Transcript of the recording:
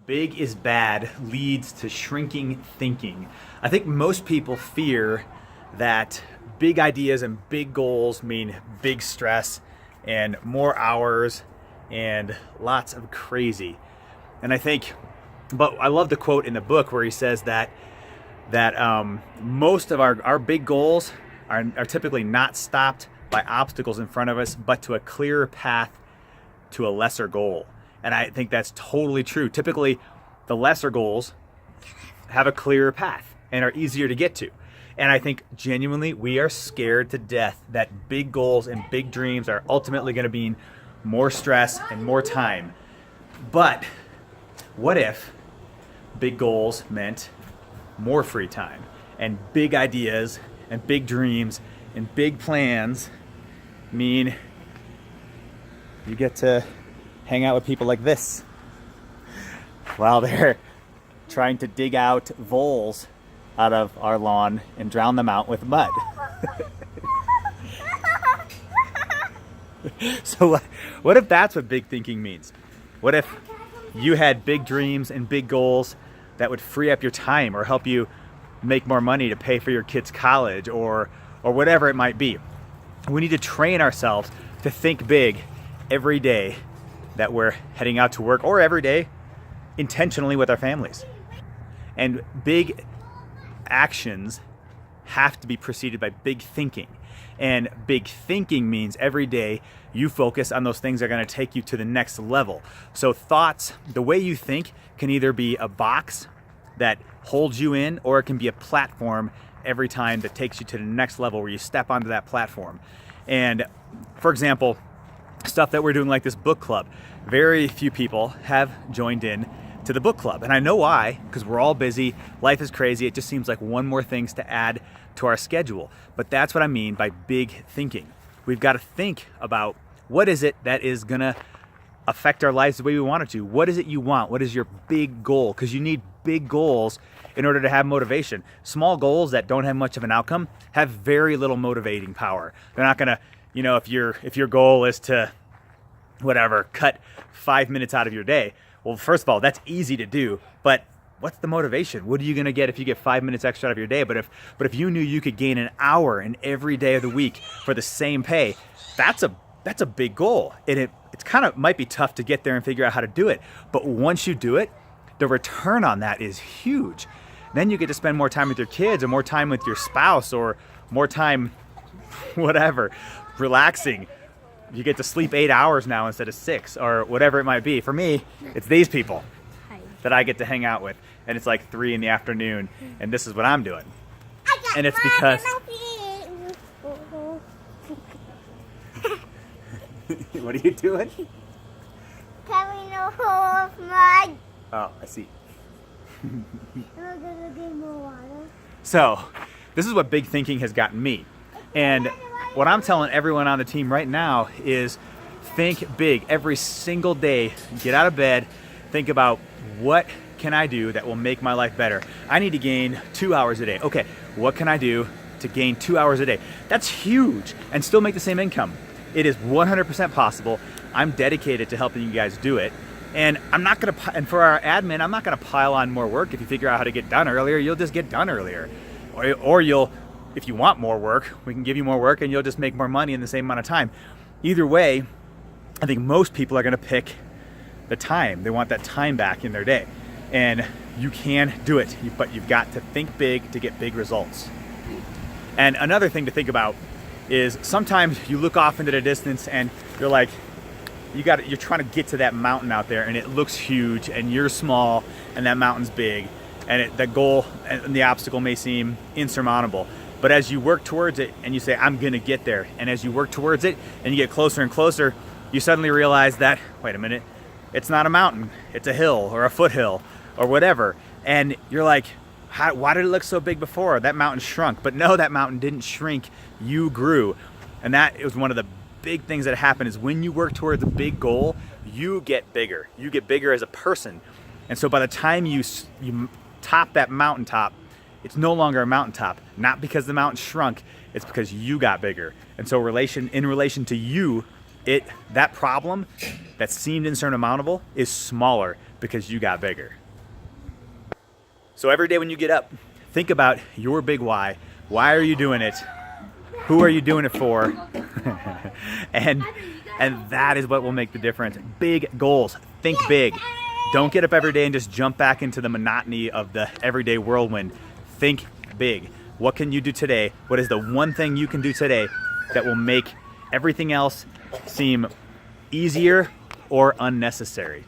Big is bad leads to shrinking thinking. I think most people fear that big ideas and big goals mean big stress and more hours and lots of crazy. And I think, but I love the quote in the book where he says that most of our big goals are typically not stopped by obstacles in front of us, but to a clearer path to a lesser goal. And I think that's totally true. Typically, the lesser goals have a clearer path and are easier to get to. And I think genuinely we are scared to death that big goals and big dreams are ultimately going to mean more stress and more time. But what if big goals meant more free time, and big ideas and big dreams and big plans mean you get to hang out with people like this while they're trying to dig out voles out of our lawn and drown them out with mud. So what if that's what big thinking means? What if you had big dreams and big goals that would free up your time or help you make more money to pay for your kids' college or whatever it might be? We need to train ourselves to think big every day that we're heading out to work, or every day intentionally with our families. And big actions have to be preceded by big thinking. And big thinking means every day you focus on those things that are going to take you to the next level. So thoughts, the way you think, can either be a box that holds you in, or it can be a platform every time that takes you to the next level where you step onto that platform. And for example, stuff that we're doing like this book club, very few people have joined in to the book club. And I know why, because we're all busy, life is crazy, it just seems like one more things to add to our schedule. But that's what I mean by big thinking. We've got to think about what is it that is gonna affect our lives the way we want it to. What is it you want? What is your big goal? Because you need big goals in order to have motivation. Small goals that don't have much of an outcome have very little motivating power. They're not gonna, if your goal is to cut 5 minutes out of your day. Well, first of all, that's easy to do, but what's the motivation? What are you gonna get if you get 5 minutes extra out of your day? But if you knew you could gain an hour in every day of the week for the same pay, that's a big goal. And it's kind of might be tough to get there and figure out how to do it. But once you do it, the return on that is huge. Then you get to spend more time with your kids, or more time with your spouse, or more time, whatever, relaxing. You get to sleep 8 hours now instead of 6, or whatever it might be. For me, it's these people that I get to hang out with, and it's like 3 in the afternoon, and this is what I'm doing. And it's because what are you doing? Coming off mud. Oh, I see. We're gonna get more water. So, this is what big thinking has gotten me. And what I'm telling everyone on the team right now is think big every single day. Get out of bed, think about what can I do that will make my life better. I need to gain 2 hours a day. Okay, what can I do to gain 2 hours a day? That's huge, and still make the same income. It is 100% possible. I'm dedicated to helping you guys do it. And and for our admin, I'm not gonna pile on more work. If you figure out how to get done earlier, you'll just get done earlier. Or if you want more work, we can give you more work and you'll just make more money in the same amount of time. Either way, I think most people are gonna pick the time. They want that time back in their day. And you can do it, but you've got to think big to get big results. And another thing to think about is sometimes you look off into the distance and you're like, you're trying to get to that mountain out there and it looks huge and you're small and that mountain's big, and the goal and the obstacle may seem insurmountable. But as you work towards it and you say, I'm gonna get there, and as you work towards it and you get closer and closer, you suddenly realize that, wait a minute, it's not a mountain, it's a hill or a foothill or whatever. And you're like, why did it look so big before? That mountain shrunk. But no, that mountain didn't shrink, you grew. And that is one of the big things that happen, is when you work towards a big goal, you get bigger. You get bigger as a person. And so by the time you top that mountaintop, it's no longer a mountaintop. Not because the mountain shrunk, it's because you got bigger. And so in relation to you, that problem that seemed insurmountable is smaller because you got bigger. So every day when you get up, think about your big why. Why are you doing it? Who are you doing it for? and that is what will make the difference. Big goals. Think big. Don't get up every day and just jump back into the monotony of the everyday whirlwind. Think big. What can you do today? What is the one thing you can do today that will make everything else seem easier or unnecessary?